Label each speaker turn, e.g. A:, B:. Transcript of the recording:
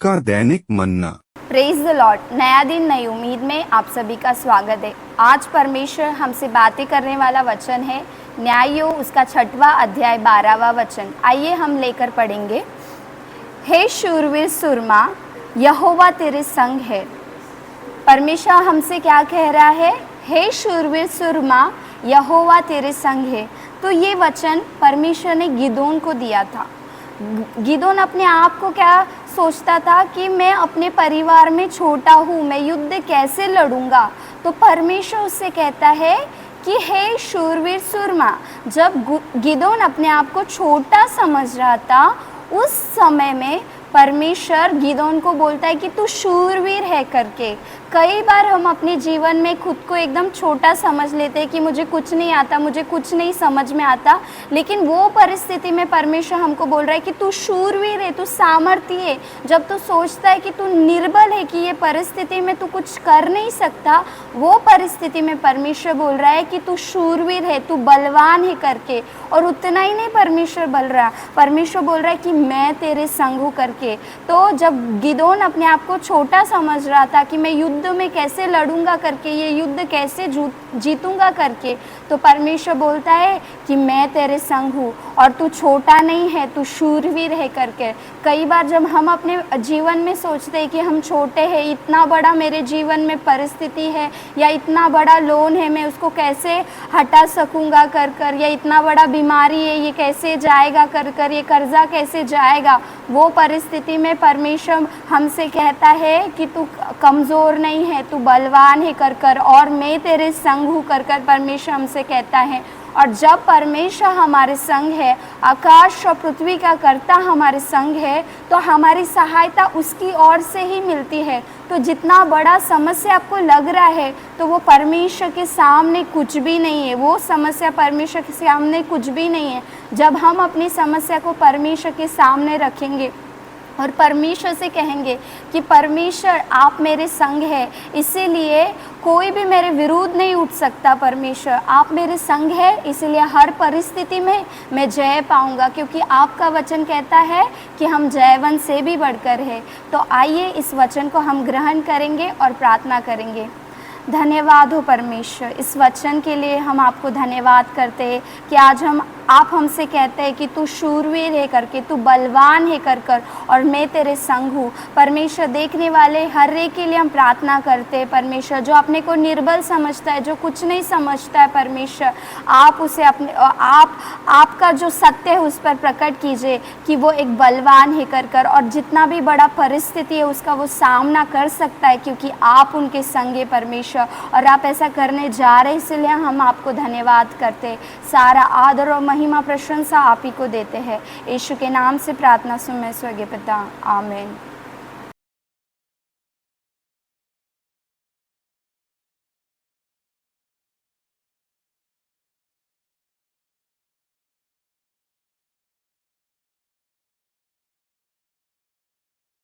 A: का दैनिक मन्ना।
B: Praise the Lord. नया दिन नई उम्मीद में आप सभी का स्वागत है। आज परमेश्वर हमसे बातें करने वाला वचन है न्यायों उसका 6वां अध्याय 12वां वचन। आइए हम लेकर पढ़ेंगे। हे शूरवीर सुरमा, यहोवा तेरे संग है। परमेश्वर हमसे क्या कह रहा है? हे शूरवीर सुरमा, यहोवा तेरे संग है। तो ये वचन परमेश्वर ने गिदोन को दिया था। गिदोन अपने आप को क्या सोचता था कि मैं अपने परिवार में छोटा हूँ, मैं युद्ध कैसे लड़ूंगा। तो परमेश्वर उससे कहता है कि हे शूरवीर सुरमा। जब गिदोन अपने आप को छोटा समझ रहा था, उस समय में परमेश्वर गिदोन को बोलता है कि तू शूरवीर है करके। कई बार हम अपने जीवन में खुद को एकदम छोटा समझ लेते हैं कि मुझे कुछ नहीं आता, मुझे कुछ नहीं समझ में आता। लेकिन वो परिस्थिति में परमेश्वर हमको बोल रहा है कि तू शूरवीर है, तू सामर्थी है। जब तू सोचता है कि तू निर्बल है, कि ये परिस्थिति में तू कुछ कर नहीं सकता, वो परिस्थिति में परमेश्वर बोल रहा है कि तू शूरवीर है, तू बलवान है करके। और उतना ही नहीं परमेश्वर बोल रहा है कि मैं तेरे संग हूँ करके। तो जब गिदोन अपने आप को छोटा समझ रहा था कि मैं युद्ध में कैसे लड़ूंगा करके, ये युद्ध कैसे जीतूंगा करके, तो परमेश्वर बोलता है कि मैं तेरे संग हूँ और तू छोटा नहीं है, तू शूरवीर है करके। कई बार जब हम अपने जीवन में सोचते हैं कि हम छोटे हैं, इतना बड़ा मेरे जीवन में परिस्थिति है या इतना बड़ा लोन है, मैं उसको कैसे हटा सकूंगा कर, या इतना बड़ा बीमारी है, ये कैसे जाएगा कर, ये कर्जा कैसे जाएगा, वो परिस्थिति में परमेश्वर हमसे कहता है कि तू कमज़ोर नहीं है, तू बलवान है कर, और मैं तेरे संग हूँ कर परमेश्वर हमसे कहता है। और जब परमेश्वर हमारे संग है, आकाश और पृथ्वी का कर्ता हमारे संग है, तो हमारी सहायता उसकी ओर से ही मिलती है। तो जितना बड़ा समस्या आपको लग रहा है, तो वो परमेश्वर के सामने कुछ भी नहीं है। वो समस्या परमेश्वर के सामने कुछ भी नहीं है। जब हम अपनी समस्या को परमेश्वर के सामने रखेंगे और परमेश्वर से कहेंगे कि परमेश्वर आप मेरे संग है, इसीलिए कोई भी मेरे विरुद्ध नहीं उठ सकता। परमेश्वर आप मेरे संग है, इसलिए हर परिस्थिति में मैं जय पाऊंगा, क्योंकि आपका वचन कहता है कि हम जयवंत से भी बढ़कर है। तो आइए इस वचन को हम ग्रहण करेंगे और प्रार्थना करेंगे। धन्यवाद हो परमेश्वर, इस वचन के लिए हम आपको धन्यवाद करते हैं कि आज आप हमसे कहते हैं कि तू शूरवीर है करके, तू बलवान है कर, और मैं तेरे संग हूँ। परमेश्वर देखने वाले हर एक के लिए हम प्रार्थना करते हैं। परमेश्वर जो अपने को निर्बल समझता है, जो कुछ नहीं समझता है, परमेश्वर आप उसे आपका जो सत्य है उस पर प्रकट कीजिए कि वो एक बलवान है कर, और जितना भी बड़ा परिस्थिति है उसका वो सामना कर सकता है, क्योंकि आप उनके संग है परमेश्वर, और आप ऐसा करने जा रहे हैं। इसलिए हम आपको धन्यवाद करते हैं। सारा आदर और महिमा प्रशंसा आप ही को देते हैं। यीशु के नाम से प्रार्थना सुन मैं स्वर्गीय पिता, आमीन।